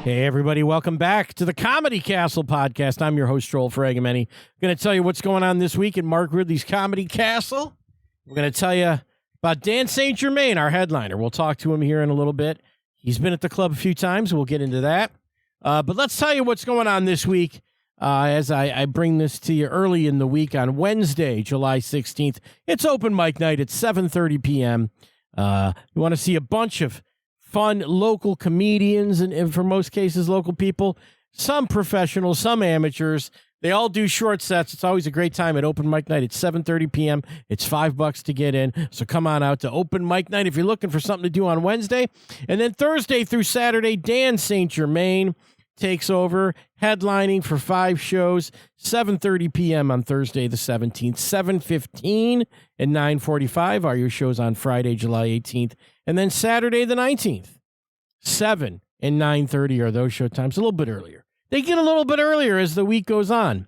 Hey, everybody. Welcome back to the Comedy Castle podcast. I'm your host, Joel Fragamenti. I'm going to tell you what's going on this week at Mark Ridley's Comedy Castle. We're going to tell you about Dan St. Germain, our headliner. We'll talk to him here in a little bit. He's been at the club a few times. We'll get into that. But let's tell you what's going on this week as I bring this to you early in the week on Wednesday, July 16th. It's open mic night at 7:30 p.m. You want to see a bunch of fun local comedians and for most cases, local people, some professionals, some amateurs. They all do short sets. It's always a great time at open mic night at 7:30 p.m. It's $5 to get in. So come on out to open mic night if you're looking for something to do on Wednesday. And then Thursday through Saturday, Dan St. Germain takes over, headlining for 5 shows, 7:30 p.m. on Thursday the 17th, 7:15 and 9:45 are your shows on Friday, July 18th. And then Saturday the 19th, 7 and 9:30 are those show times, a little bit earlier. They get a little bit earlier as the week goes on.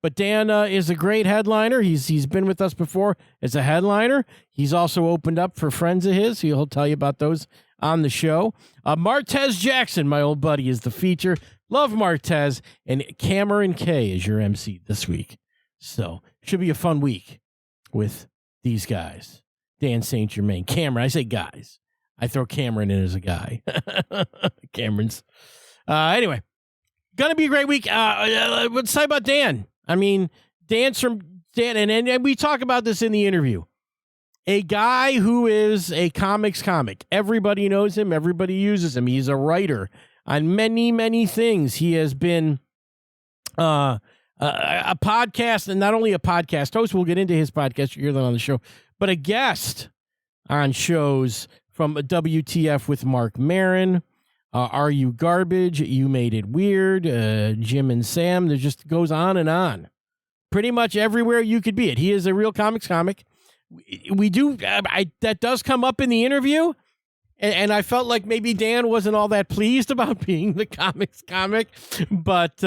But Dan is a great headliner. He's been with us before as a headliner. He's also opened up for friends of his. He'll tell you about those on the show. Martez Jackson, my old buddy, is the feature. Love Martez. And Cameron K is your MC this week. So should be a fun week with these guys. Dan St. Germain. Cameron, I say guys. I throw Cameron in as a guy. Cameron's. Anyway, gonna be a great week. Let's talk about Dan. I mean, Dan, and we talk about this in the interview. A guy who is a comics comic. Everybody knows him. Everybody uses him. He's a writer on many, many things. He has been a podcast, and not only a podcast host. We'll get into his podcast. You hear that on the show. But a guest on shows from WTF with Mark Maron, Are You Garbage? You Made It Weird, Jim and Sam. There just goes on and on. Pretty much everywhere you could be it. He is a real comics comic. We do that does come up in the interview, and I felt like maybe Dan wasn't all that pleased about being the comics comic, but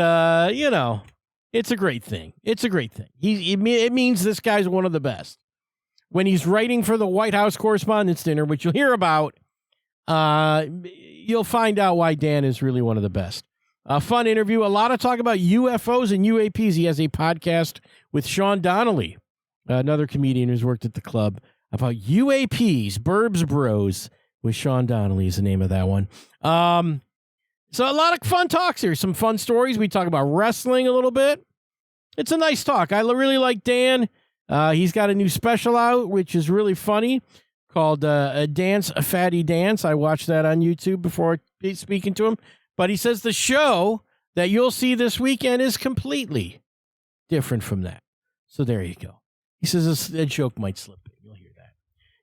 it's a great thing. It's a great thing. It means this guy's one of the best. When he's writing for the White House Correspondents' Dinner, which you'll hear about, you'll find out why Dan is really one of the best. A fun interview. A lot of talk about UFOs and UAPs. He has a podcast with Sean Donnelly, another comedian who's worked at the club, about UAPs, Burbs Bros, with Sean Donnelly is the name of that one. So a lot of fun talks here. Some fun stories. We talk about wrestling a little bit. It's a nice talk. I really like Dan. He's got a new special out, which is really funny, called A Dance, a Fatty Dance. I watched that on YouTube before speaking to him. But he says the show that you'll see this weekend is completely different from that. So there you go. He says a joke might slip in. You'll hear that.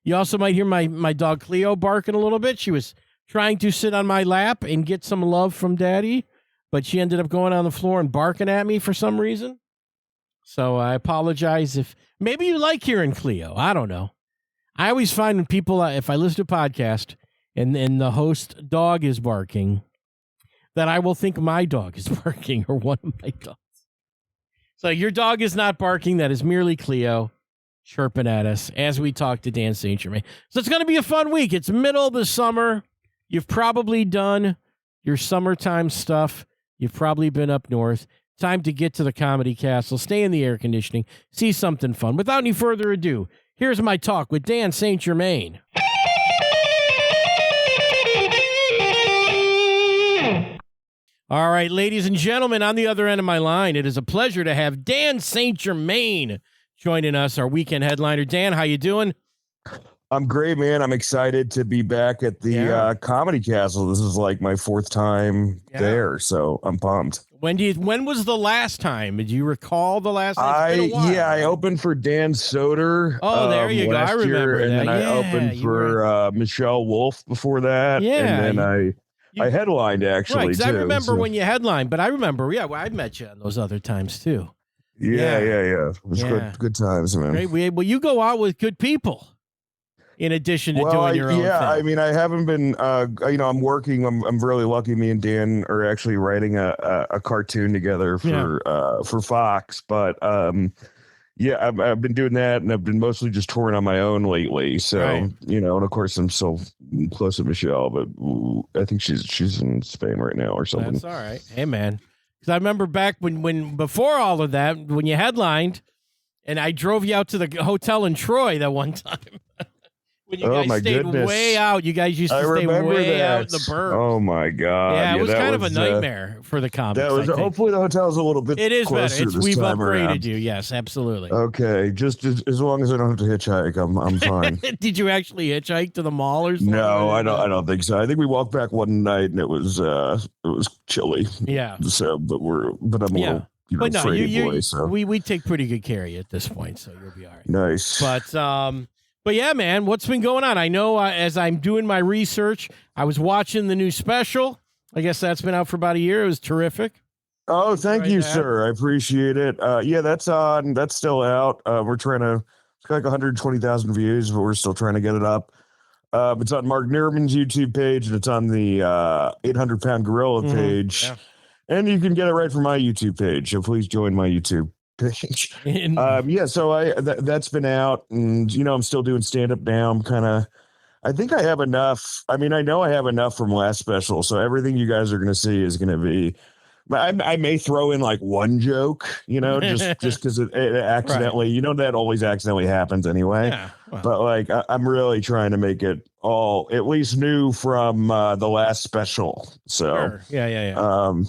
You also might hear my dog Cleo barking a little bit. She was trying to sit on my lap and get some love from Daddy, but she ended up going on the floor and barking at me for some reason. So I apologize if maybe you like hearing Cleo. I don't know. I always find when people, if I listen to a podcast and the host dog is barking, that I will think my dog is barking or one of my dogs. So your dog is not barking. That is merely Cleo chirping at us as we talk to Dan St. Germain. So it's going to be a fun week. It's middle of the summer. You've probably done your summertime stuff. You've probably been up north. Time to get to the Comedy Castle, stay in the air conditioning, see something fun. Without any further ado, here's my talk with Dan St. Germain. All right, ladies and gentlemen, on the other end of my line, it is a pleasure to have Dan St. Germain joining us, our weekend headliner. Dan, how you doing? I'm great, man. I'm excited to be back at the Comedy Castle. This is like my 4th time there, so I'm pumped. When was the last time? Do you recall the last time? I opened for Dan Soder. Oh, there you go. I remember that. And then I opened for Michelle Wolf before that. Yeah. And then I headlined actually. Right, too. I remember when you headlined, but I remember, I met you on those other times too. Yeah. It was good times, man. Great. Well, you go out with good people. In addition to doing your own thing. I mean, I haven't been, I'm working. I'm really lucky. Me and Dan are actually writing a cartoon together for Fox. But I've been doing that, and I've been mostly just touring on my own lately. So, and of course, I'm still close to Michelle, but I think she's in Spain right now or something. That's all right. Hey, man. Because I remember back when before all of that, when you headlined, and I drove you out to the hotel in Troy that one time. When you guys stayed way out. You guys used to stay way out in the burbs. Oh, my God. Yeah, it was kind of a nightmare for the comics. Hopefully the hotel's a little bit It is better. We've upgraded around. you. Yes, absolutely. Okay. Just as long as I don't have to hitchhike, I'm fine. Did you actually hitchhike to the mall or something? No, I don't think so. I think we walked back one night and it was chilly. Yeah. So, but I'm a little, but no, boy. So we take pretty good care of you at this point, so you'll be all right. Nice. But yeah, man, what's been going on? I know as I'm doing my research, I was watching the new special. I guess that's been out for about a year. It was terrific. Oh, thank you, sir. I appreciate it. Yeah, that's on. That's still out. We're trying to. It's got like 120,000 views, but we're still trying to get it up. It's on Mark Nerman's YouTube page, and it's on the 800-pound Gorilla page. Yeah. And you can get it right from my YouTube page. So please join my YouTube page. Yeah, so that's been out, and I'm still doing stand-up now. I think I have enough. I mean, I know I have enough from last special, so everything you guys are going to see is going to be. I may throw in like one joke, just because it accidentally, right. That always accidentally happens anyway. Yeah, well. But like, I'm really trying to make it all at least new from the last special. So sure. Yeah.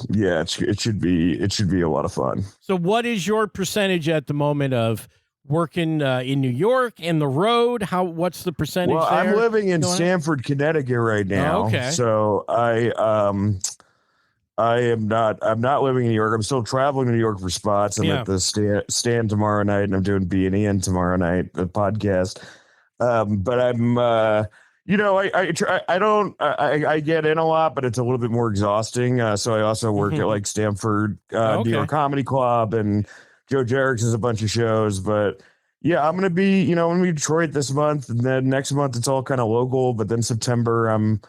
Yeah, it should be a lot of fun. So what is your percentage at the moment of working in New York and the road? What's the percentage? Well, there I'm living in Stamford, Connecticut right now. Oh, okay. So I'm not living in New York. I'm still traveling to New York for spots. I'm at the stand tomorrow night, and I'm doing B&E tomorrow night, the podcast. But I'm, I get in a lot, but it's a little bit more exhausting. So I also work at like Stamford, New York Comedy Club, and Joe Jarrett's has a bunch of shows. But yeah, I'm going to be, I'm going to be in Detroit this month, and then next month it's all kind of local. But then September, I'm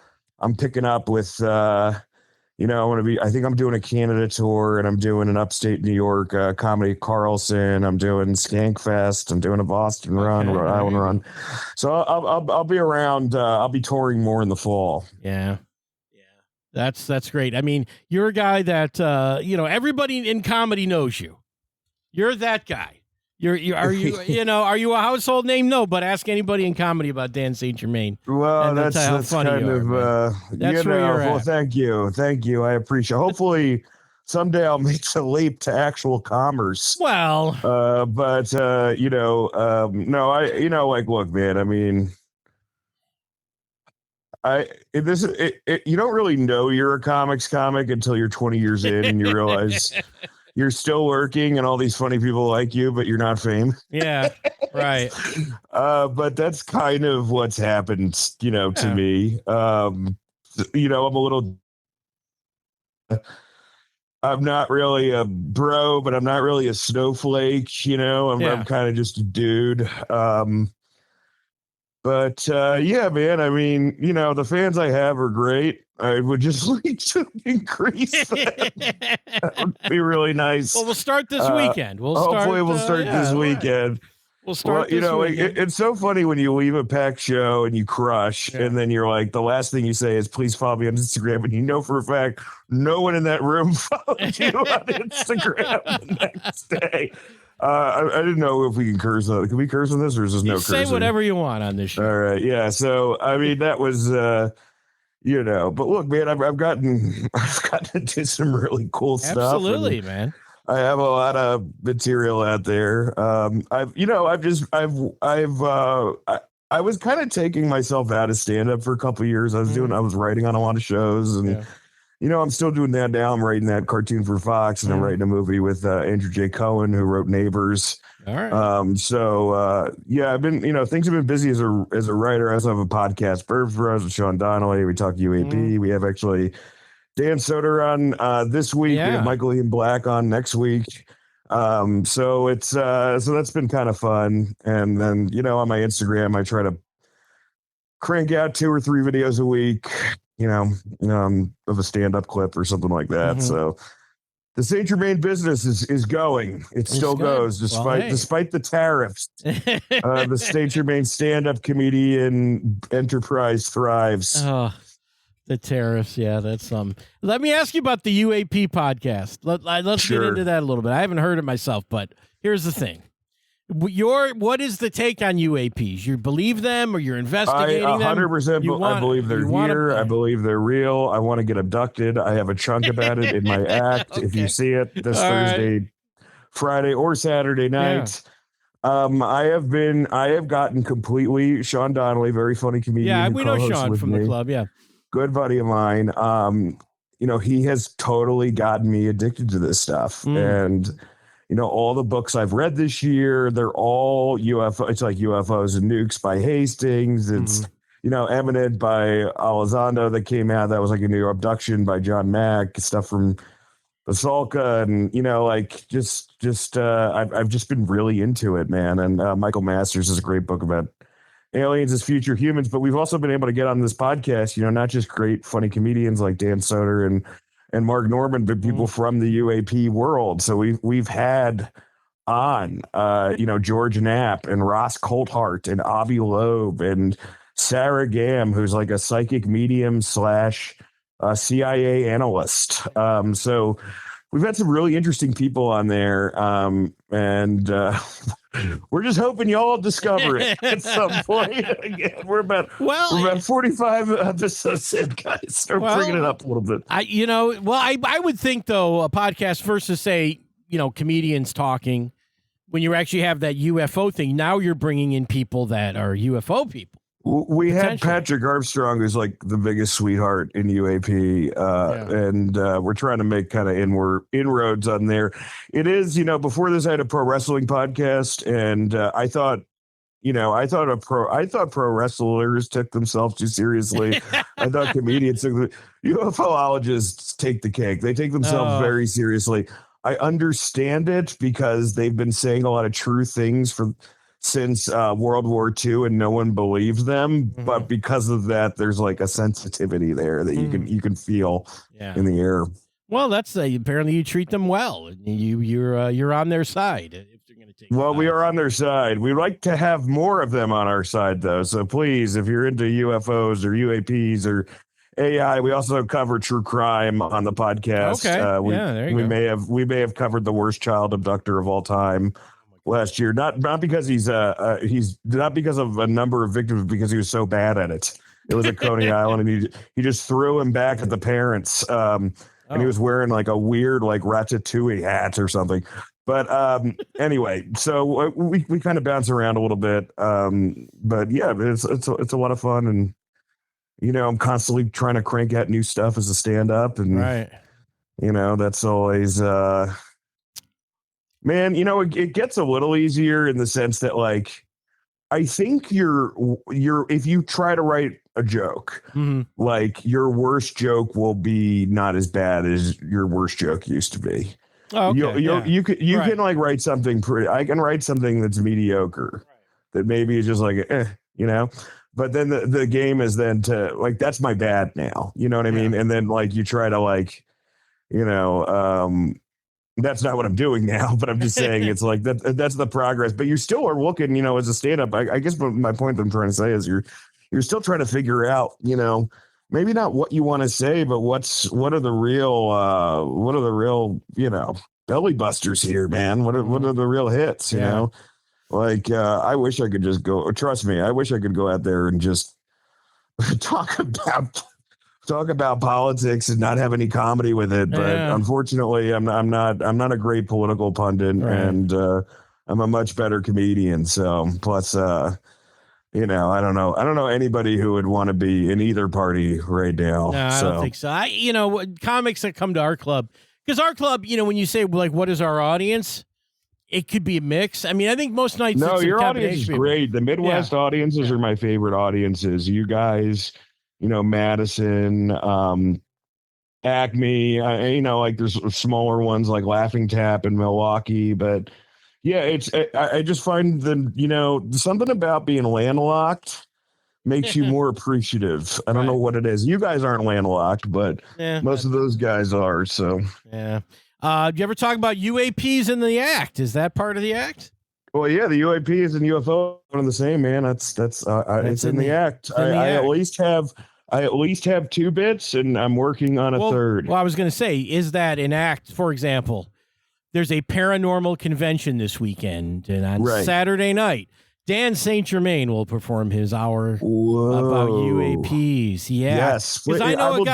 picking up with, I think I'm doing a Canada tour, and I'm doing an upstate New York comedy Carlson. I'm doing Skankfest. I'm doing a Boston run, Rhode Island run. So I'll be around. I'll be touring more in the fall. Yeah. That's great. I mean, you're a guy that everybody in comedy knows you. You're that guy. Are you a household name? No, but ask anybody in comedy about Dan St. Germain. Well, that's kind of that's where you're at. Well, thank you. I appreciate. Hopefully, someday I'll make the leap to actual commerce. Well, no, look, man. I mean, you don't really know you're a comic until you're 20 years in and you realize. You're still working and all these funny people like you, but you're not famous. Yeah, right. But that's kind of what's happened, to me. I'm a little, I'm not really a bro, but I'm not really a snowflake, I'm kind of just a dude. But yeah, man, I mean, the fans I have are great. I would just like to increase that. That would be really nice. Well, we'll start this weekend. Hopefully we'll start this weekend. We'll start this weekend. It's so funny when you leave a packed show and you crush, and then you're like, the last thing you say is, please follow me on Instagram. And for a fact, no one in that room followed you on Instagram the next day. I didn't know if we can curse on it. Can we curse on this, or is this no cursing? Say whatever you want on this show. All right. Yeah. So, I mean, that was, but look, man, I've gotten to do some really cool stuff. Absolutely, man. I have a lot of material out there. I was kind of taking myself out of stand up for a couple of years. I was writing on a lot of shows, and I'm still doing that now. I'm writing that cartoon for Fox, and I'm writing a movie with Andrew J. Cohen, who wrote Neighbors. All right. I've been, things have been busy as a writer. I also have a podcast, Bird Bros with Sean Donnelly. We talk UAP. We have actually Dan Soder on this week. Yeah. We have Michael Ian Black on next week. So that's been kind of fun. And then, on my Instagram, I try to crank out 2 or 3 videos a week, of a stand-up clip or something like that. So The Saint Germain business is going. It still goes despite the tariffs. The Saint Germain stand-up comedian enterprise thrives. Oh, the tariffs. Yeah, that's Let me ask you about the UAP podcast. Let's get into that a little bit. I haven't heard it myself, but here's the thing. What is the take on UAPs? You believe them, or you're investigating them? 100%. I believe they're here. I believe they're real. I want to get abducted. I have a chunk about it in my act. Okay. If you see it this Thursday, Friday, or Saturday night. Yeah. I have gotten completely Sean Donnelly, very funny comedian. Yeah, we know Sean from the club. Yeah, good buddy of mine. He has totally gotten me addicted to this stuff, and. All the books I've read this year, they're all UFO. It's like UFOs and Nukes by Hastings. It's, Eminent by Elizondo that came out. That was like a new abduction by John Mack, stuff from Basalka. And, I've just been really into it, man. And Michael Masters is a great book about aliens as future humans. But we've also been able to get on this podcast, not just great, funny comedians like Dan Soder and Mark Norman, but people from the UAP world. So we've had on, George Knapp and Ross Coulthart and Avi Loeb and Sarah Gam, who's like a psychic medium / CIA analyst. So we've had some really interesting people on there. And we're just hoping y'all discover it at some point. Again, we're about 45 episodes in, guys. We're bringing it up a little bit. I would think, though, a podcast versus, say, comedians talking, when you actually have that UFO thing, now you're bringing in people that are UFO people. We had Patrick Armstrong, who's like the biggest sweetheart in UAP, and we're trying to make kind of inroads on there. It is, before this, I had a pro wrestling podcast, and I thought pro wrestlers took themselves too seriously. I thought comedians took UFOologists take the cake. They take themselves very seriously. I understand it because they've been saying a lot of true things since World War II, and no one believes them. Mm-hmm. But because of that, there's like a sensitivity there that you can feel in the air. Well, that's apparently you treat them well. You're on their side. If they're going to take. Well, we are on their side. We'd like to have more of them on our side, though. So please, if you're into UFOs or UAPs or AI, we also cover true crime on the podcast. Okay. There you go. We may have covered the worst child abductor of all time last year, not because he's not because of a number of victims, because he was so bad at it. It was at Coney Island, and he just threw him back at the parents. And he was wearing like a weird like Ratatouille hat or something. But anyway, so we kind of bounce around a little bit. But yeah, it's a lot of fun, and I'm constantly trying to crank out new stuff as a stand-up, and that's always. Man, it gets a little easier in the sense that, like, I think you're if you try to write a joke, like your worst joke will be not as bad as your worst joke used to be. Oh, okay. You can like write something I can write something that's mediocre, that maybe is just like, but then the game is then to like, that's my bad now. You know what I mean? And then like, you try to like, that's not what I'm doing now, but I'm just saying it's like that's the progress. But you still are looking, as a stand-up. I guess my point that I'm trying to say is you're still trying to figure out, maybe not what you want to say, but what are the real, belly busters here, man. What are the real hits, you know? Like I wish I could just go. Trust me, I wish I could go out there and just talk about politics and not have any comedy with it. But unfortunately, I'm not a great political pundit, and I'm a much better comedian. So plus, I don't know anybody who would want to be in either party right now. No, I don't think so. Comics that come to our club, because our club, when you say like, what is our audience? It could be a mix. I mean, I think most nights. No, your audience is great. The Midwest audiences are my favorite audiences. You guys. Madison, Acme, like there's smaller ones like Laughing Tap in Milwaukee, but I just find something about being landlocked makes you more appreciative. I don't know what it is. You guys aren't landlocked, but most of those guys are. So Do you ever talk about UAPs in the act? Is that part of the act? Well, yeah, the UAPs and UFO one and the same, man. That's it's in the act. I at least have 2 bits, and I'm working on a third. Well, I was going to say, is that an act? For example, there's a paranormal convention this weekend, and on Saturday night, Dan St. Germain will perform his hour about UAPs. Yeah. Yes. Because I know I will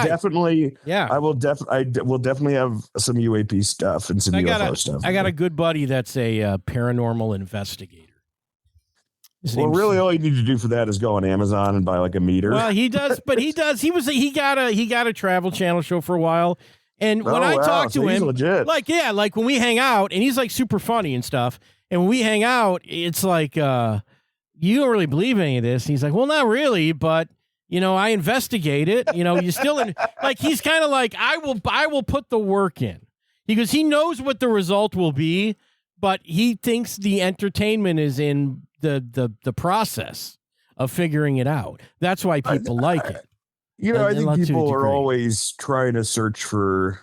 definitely have some UAP stuff and some UFO stuff. I got a good buddy that's a paranormal investigator. Really, all you need to do for that is go on Amazon and buy like a meter. Well, he does, but he got a Travel Channel show for a while. And when I talk to him, legit. like when we hang out, and he's like super funny and stuff. And when we hang out, it's like, you don't really believe any of this. And he's like, well, not really, but I investigate it. You still like, he's kind of like, I will put the work in. Because he knows what the result will be, but he thinks the entertainment is in the process of figuring it out. That's why people like it. I think people are always trying to search for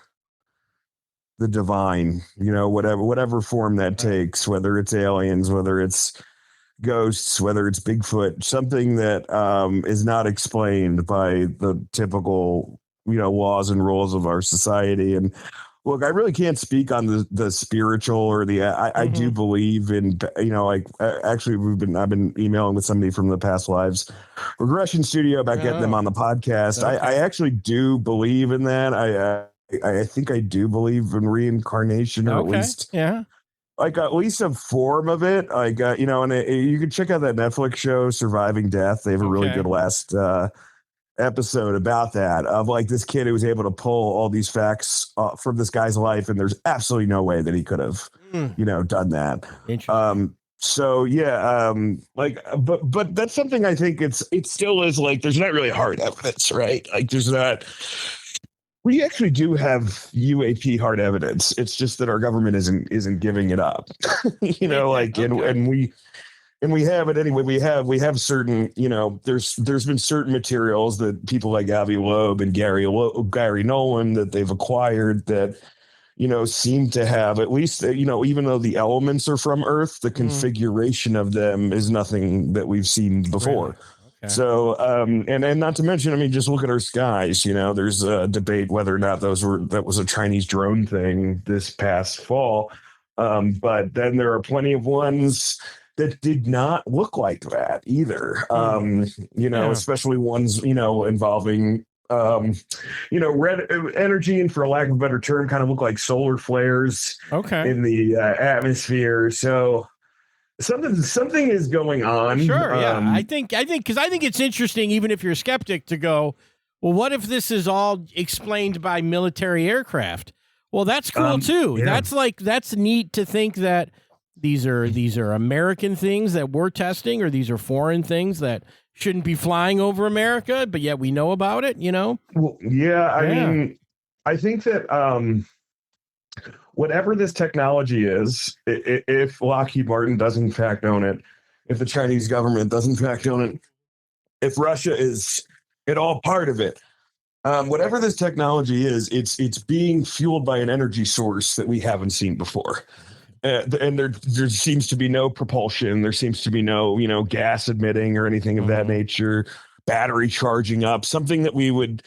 the divine, whatever form that takes, whether it's aliens, whether it's ghosts, whether it's Bigfoot, something that is not explained by the typical, laws and rules of our society. And look, I really can't speak on the spiritual or I do believe in, actually I've been emailing with somebody from the Past Lives Regression Studio about getting them on the podcast. Okay. I actually do believe in that. I think I do believe in reincarnation, or at least, like at least a form of it. Like, and you can check out that Netflix show, Surviving Death. They have a really good last episode about that, of like this kid who was able to pull all these facts from this guy's life, and there's absolutely no way that he could have, done that. So yeah, but that's something I think it still is like, there's not really hard evidence, right? Like there's not. We actually do have UAP hard evidence. It's just that our government isn't giving it up, and we have it anyway. We have certain, there's been certain materials that people like Avi Loeb and Gary Nolan that they've acquired that, seem to have at least, even though the elements are from Earth, the configuration of them is nothing that we've seen before. Really? Okay. So, and not to mention, just look at our skies. There's a debate whether or not that was a Chinese drone thing this past fall. But then there are plenty of ones that did not look like that either. Especially ones, involving, red energy, and for a lack of a better term, kind of look like solar flares in the atmosphere. So, something is going on. Sure, yeah. I think it's interesting, even if you're a skeptic, to go, well, what if this is all explained by military aircraft? Well, that's cool too. Yeah. That's neat to think that these are American things that we're testing, or these are foreign things that shouldn't be flying over America, but yet we know about it. Well, yeah. I mean, I think that whatever this technology is, if Lockheed Martin does in fact own it, if the Chinese government does in fact own it, if Russia is at all part of it, whatever this technology is, it's being fueled by an energy source that we haven't seen before. And there seems to be no propulsion. There seems to be no, gas emitting or anything of that nature, battery charging up, something that we would,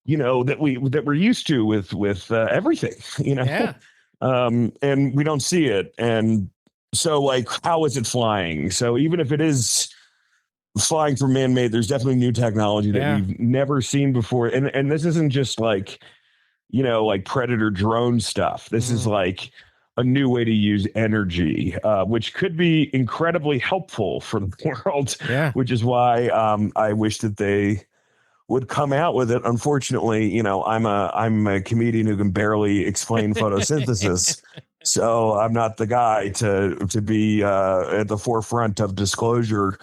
that we're used to with everything, Yeah. And we don't see it. And so, like, how is it flying? So even if it is flying from man-made, there's definitely new technology that we've never seen before. And this isn't just like, like Predator drone stuff. This is like a new way to use energy, which could be incredibly helpful for the world, which is why I wish that they would come out with it. Unfortunately, I'm a comedian who can barely explain photosynthesis, so I'm not the guy to be at the forefront of disclosure.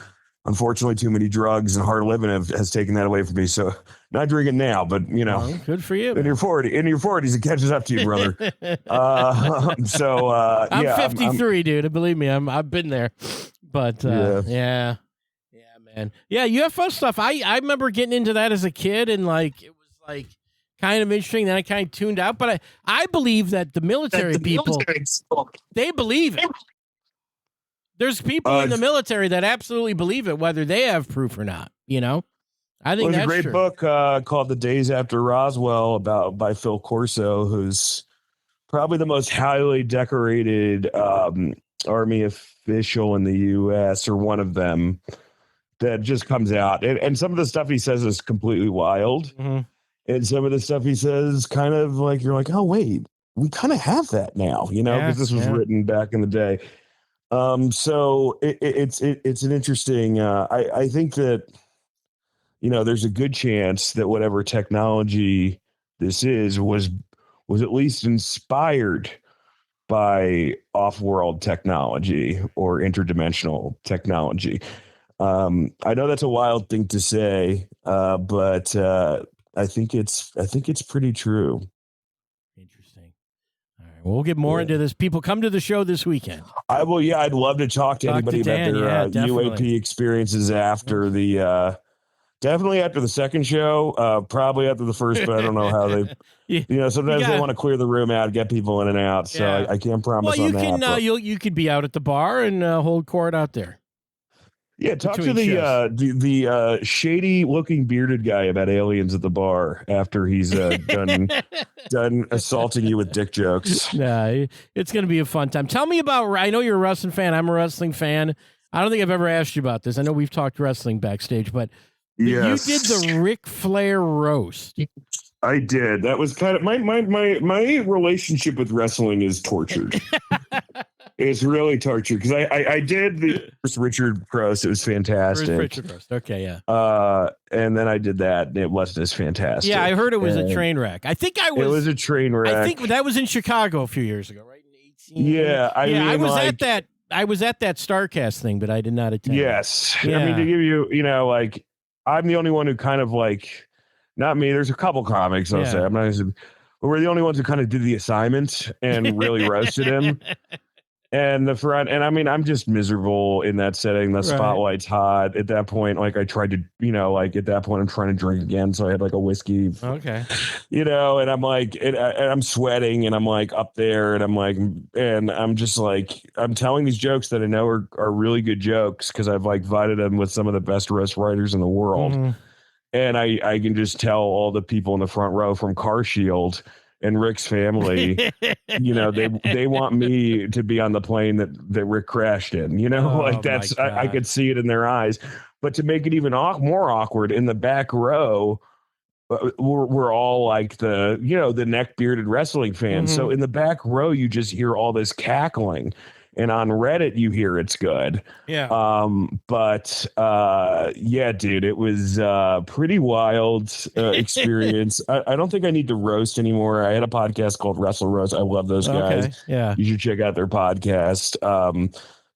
Unfortunately, too many drugs and hard living has taken that away from me. So not drinking now, but good for you. In your 40s, it catches up to you, brother. I'm 53, dude. Believe me, I've been there. But yeah. Man. Yeah, UFO stuff. I remember getting into that as a kid, and like it was like kind of interesting. Then I kind of tuned out. But I believe that the military people, they believe it. There's people in the military that absolutely believe it, whether they have proof or not. You know, I think there's that's a great true. book called The Days After Roswell by Phil Corso, who's probably the most highly decorated Army official in the U.S. or one of them, that just comes out. And some of the stuff he says is completely wild. Mm-hmm. And some of the stuff he says kind of like, you're like, oh, wait, we kind of have that now, you know, because this was written back in the day. So it's an interesting, I think that, you know, there's a good chance that whatever technology this was at least inspired by off-world technology or interdimensional technology. I know that's a wild thing to say, but I think it's pretty true. Interesting. All right, we'll get more into this. People, come to the show this weekend. I will. Yeah, I'd love to talk to anybody about their UAP experiences after the. Definitely after the second show, probably after the first, but I don't know how they. You know, sometimes they want to clear the room out, get people in and out. So I can't promise. Well, you can. You could be out at the bar and hold court out there. Yeah, talk to the shady looking bearded guy about aliens at the bar after he's done assaulting you with dick jokes. Yeah, it's going to be a fun time. Tell me about. I know you're a wrestling fan. I'm a wrestling fan. I don't think I've ever asked you about this. I know we've talked wrestling backstage, but you did the Ric Flair roast. I did. That was kind of my relationship with wrestling is tortured. It's really tortured because I did the first Richard roast. It was fantastic. Richard roast. Okay, yeah. And then I did that, and it wasn't as fantastic. Yeah, I heard it was a train wreck. I think it was a train wreck. I think that was in Chicago a few years ago, right? Yeah, I was at that. I was at that StarCast thing, but I did not attend. Yes, yeah. I mean, to give you, you know, like I'm the only one who kind of like, not me. There's a couple comics. I'll say I'm not. But we're the only ones who kind of did the assignment and really roasted him. And I mean, I'm just miserable in that setting. The spotlight's hot at that point. Like I tried to, you know, like at that point I'm trying to drink again. So I had like a whiskey, you know, and I'm like, and I'm sweating and I'm like up there and I'm like, and I'm just like, I'm telling these jokes that I know are really good jokes because I've like invited them with some of the best roast writers in the world. Mm-hmm. And I can just tell all the people in the front row from Car Shield and Rick's family, you know, they want me to be on the plane that Rick crashed in, you know, like that's, I could see it in their eyes. But to make it even more awkward, in the back row, we're all like the neck bearded wrestling fans. Mm-hmm. So in the back row, you just hear all this cackling. And on Reddit, you hear it's good. Yeah. Yeah, dude, it was pretty wild experience. I don't think I need to roast anymore. I had a podcast called Wrestle Roast. I love those guys. Okay. Yeah. You should check out their podcast.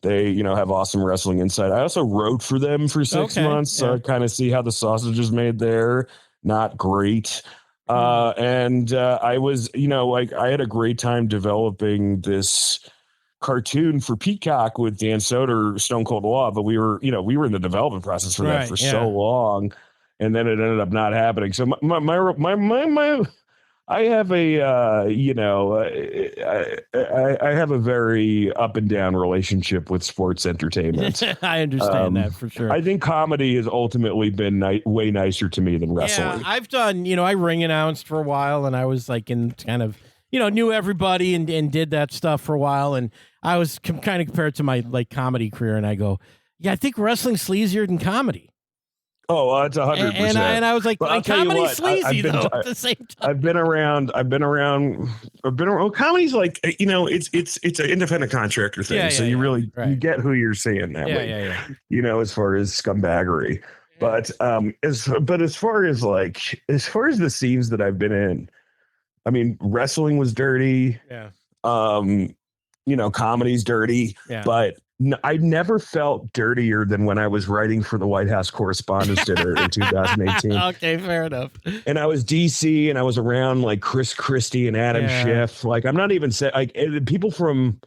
They, you know, have awesome wrestling insight. I also wrote for them for 6 months. So I kind of see how the sausage is made there. Not great. And I was, you know, like I had a great time developing this cartoon for Peacock with Dan Soder, Stone Cold Law, but we were in the development process for that for so long, and then it ended up not happening. So my I have a I have a very up and down relationship with sports entertainment. I understand that for sure. I think comedy has ultimately been way nicer to me than wrestling. Yeah, I've done, you know, I ring announced for a while, and I was like in kind of, you know, knew everybody and did that stuff for a while. And I was kind of compared to my like comedy career. And I go, yeah, I think wrestling's sleazier than comedy. Oh, it's 100%. And I was like, comedy's sleazy though at the same time. I've been around. Comedy's like, you know, it's an independent contractor thing. So you really, you get who you're seeing that way. Yeah. You know, as far as scumbaggery. But as far as the scenes that I've been in, I mean, wrestling was dirty. Yeah. You know, comedy's dirty. Yeah. But I never felt dirtier than when I was writing for the White House Correspondents' Dinner in 2018. Okay, fair enough. And I was DC, and I was around like Chris Christie and Adam Schiff. Like, I'm not even saying like people from,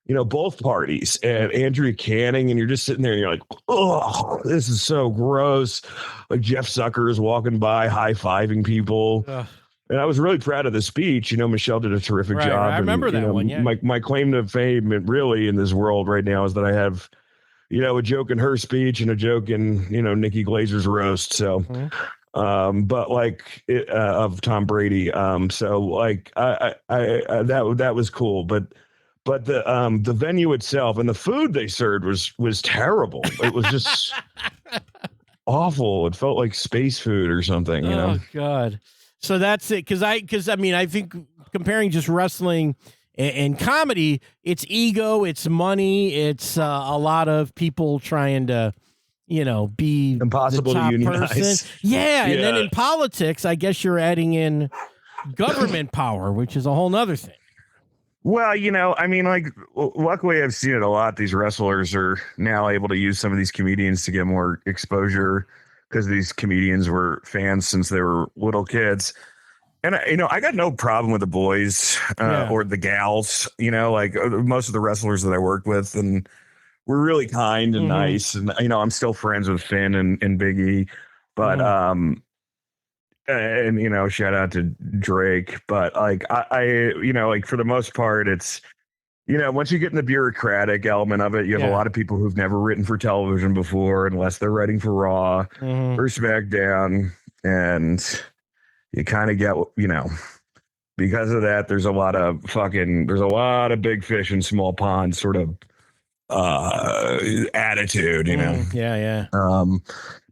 you know, both parties and Andrea Canning, and you're just sitting there and you're like, oh, this is so gross. Like Jeff Zucker is walking by high-fiving people. And I was really proud of the speech. Michelle did a terrific Right, job. I remember and, that one. Yeah. my claim to fame really in this world right now is that I have, a joke in her speech and a joke in, Nikki Glazer's roast. So, but like of Tom Brady. So like that was cool. But the venue itself and the food they served was terrible. It was just awful. It felt like space food or something, Oh God. So that's it. Cause I mean, I think comparing just wrestling and comedy, it's ego, it's money, it's a lot of people trying to, be impossible the top to unionize. person. Yeah. And then in politics, I guess you're adding in government power, which is a whole nother thing. Well, I mean, like, luckily I've seen it a lot. These wrestlers are now able to use some of these comedians to get more exposure because these comedians were fans since they were little kids. And, I got no problem with the boys or the gals, like most of the wrestlers that I worked with and were really kind and nice. And, I'm still friends with Finn and Biggie, but, and shout out to Drake, but like I like for the most part it's once you get in the bureaucratic element of it, you have a lot of people who've never written for television before unless they're writing for Raw or SmackDown, and you kind of get because of that there's a lot of big fish in small ponds sort of attitude,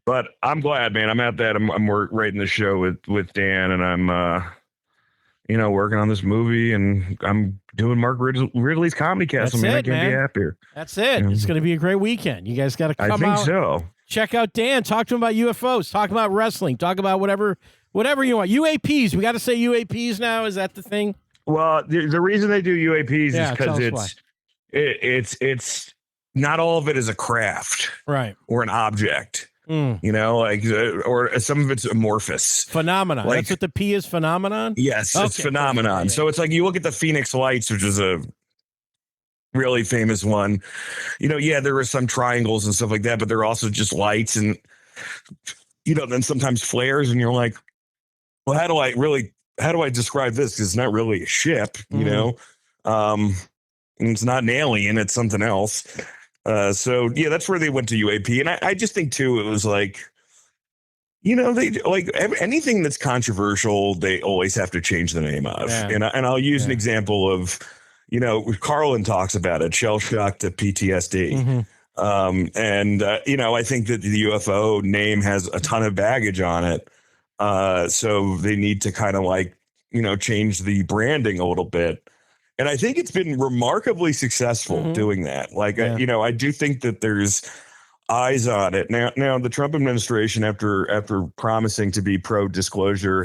but I'm glad, man. I'm at that. I'm writing the show with Dan, and I'm, working on this movie, and I'm doing Mark Ridley's Comedy Castle. Man, I can't be happier. That's it. It's going to be a great weekend. You guys got to come out. I think so. Check out Dan. Talk to him about UFOs. Talk about wrestling. Talk about whatever you want. UAPs. We got to say UAPs now. Is that the thing? Well, the reason they do UAPs is because it's not all of it is a craft, right, or an object. Or some of it's amorphous. Phenomenon. Like, that's what the P is, phenomenon? Yes, okay, it's phenomenon. Yeah. So it's like you look at the Phoenix Lights, which is a really famous one. There were some triangles and stuff like that, but they're also just lights and, then sometimes flares. And you're like, well, how do I describe this? Because it's not really a ship, and it's not an alien, it's something else. So that's where they went to UAP. And I just think too, it was like, they like anything that's controversial, they always have to change the name of. Yeah. And I'll use an example of, Carlin talks about it, shell shock to PTSD. I think that the UFO name has a ton of baggage on it. So they need to kind of like, change the branding a little bit. And I think it's been remarkably successful doing that. Like, I do think that there's eyes on it now. The Trump administration, after promising to be pro disclosure,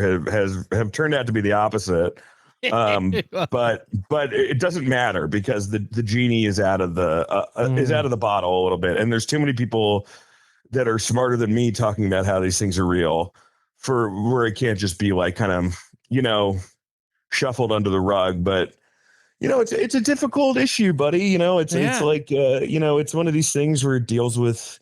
have turned out to be the opposite. But it doesn't matter because the genie is out of the bottle a little bit, and there's too many people that are smarter than me talking about how these things are real for where it can't just be like kind of shuffled under the rug, but. It's a difficult issue, buddy. It's like, it's one of these things where it deals with,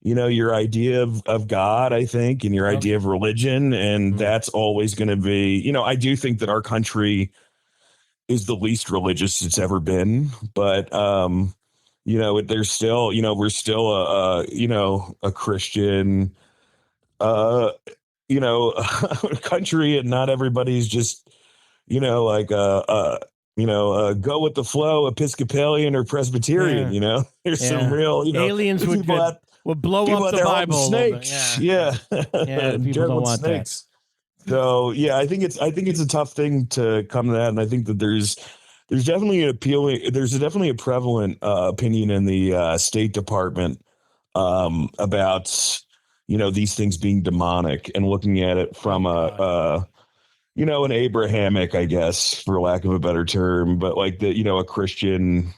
your idea of God, I think, and your idea of religion. And that's always going to be, I do think that our country is the least religious it's ever been. But, there's still, we're still a Christian, country, and not everybody's just, go with the flow, Episcopalian or Presbyterian. There's some real, aliens would blow up the Bible. Snakes, people don't want snakes. That. So I think it's a tough thing to come to that, and I think that there's definitely a prevalent opinion in the State Department about these things being demonic and looking at it from an Abrahamic, I guess, for lack of a better term, but like a Christian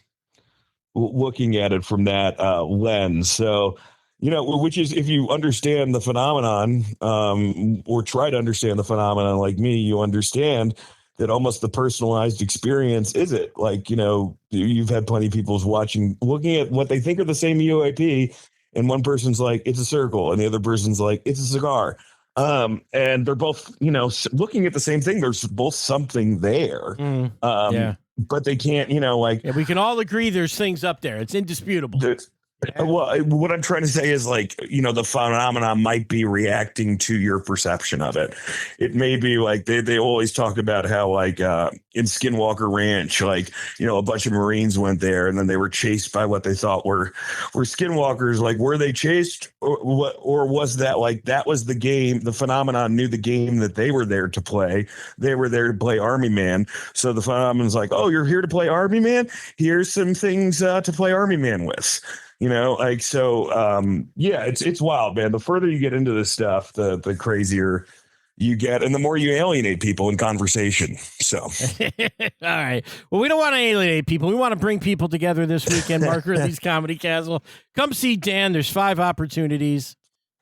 looking at it from that lens. So, which is, if you understand the phenomenon or try to understand the phenomenon like me, you understand that almost the personalized experience is it. Like, you've had plenty of people looking at what they think are the same UAP, and one person's like, it's a circle, and the other person's like, it's a cigar. And they're both, looking at the same thing. There's both something there. Yeah. But they can't, Yeah, we can all agree there's things up there. It's indisputable. Well, what I'm trying to say is the phenomenon might be reacting to your perception of it. It may be like they always talk about how in Skinwalker Ranch, a bunch of Marines went there and then they were chased by what they thought were Skinwalkers. Like, were they chased or was that that was the game? The phenomenon knew the game that they were there to play. They were there to play Army Man. So the phenomenon's like, oh, you're here to play Army Man? Here's some things to play Army Man with. It's wild, man. The further you get into this stuff, the crazier you get and the more you alienate people in conversation. So all right, well, we don't want to alienate people. We want to bring people together this weekend. Mark Ridley's Comedy Castle. Come see Dan. There's 5 opportunities.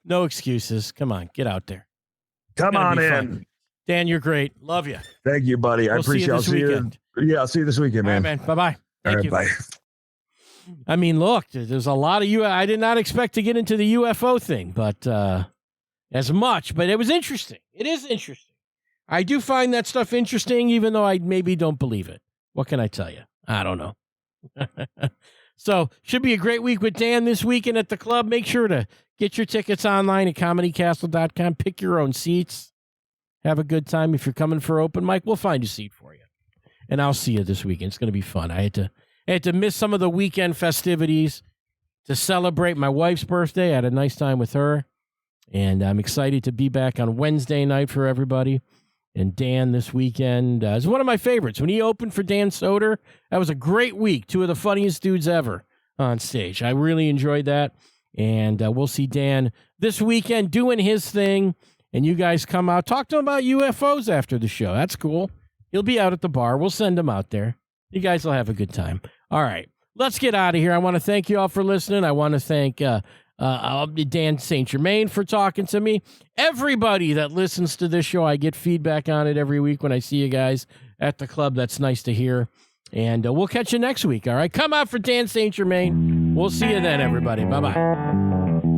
No excuses. Come on, get out there. Come on in. Fun. Dan, you're great. Love you. Thank you, buddy. I appreciate it. I'll see you this weekend. Yeah, I'll see you this weekend, man. All right, man. Bye-bye. All right, bye. I mean, look, there's a lot of I did not expect to get into the UFO thing, but as much. But it was interesting. It is interesting. I do find that stuff interesting, even though I maybe don't believe it. What can I tell you? I don't know. So, should be a great week with Dan this weekend at the club. Make sure to get your tickets online at comedycastle.com. Pick your own seats. Have a good time. If you're coming for open mic, we'll find a seat for you. And I'll see you this weekend. It's going to be fun. I had to miss some of the weekend festivities to celebrate my wife's birthday. I had a nice time with her, and I'm excited to be back on Wednesday night for everybody. And Dan this weekend is one of my favorites. When he opened for Dan Soder, that was a great week. 2 of the funniest dudes ever on stage. I really enjoyed that, and we'll see Dan this weekend doing his thing, and you guys come out. Talk to him about UFOs after the show. That's cool. He'll be out at the bar. We'll send him out there. You guys will have a good time. All right, let's get out of here. I want to thank you all for listening. I want to thank Dan St. Germain for talking to me. Everybody that listens to this show, I get feedback on it every week when I see you guys at the club. That's nice to hear. And we'll catch you next week, all right? Come out for Dan St. Germain. We'll see you then, everybody. Bye-bye.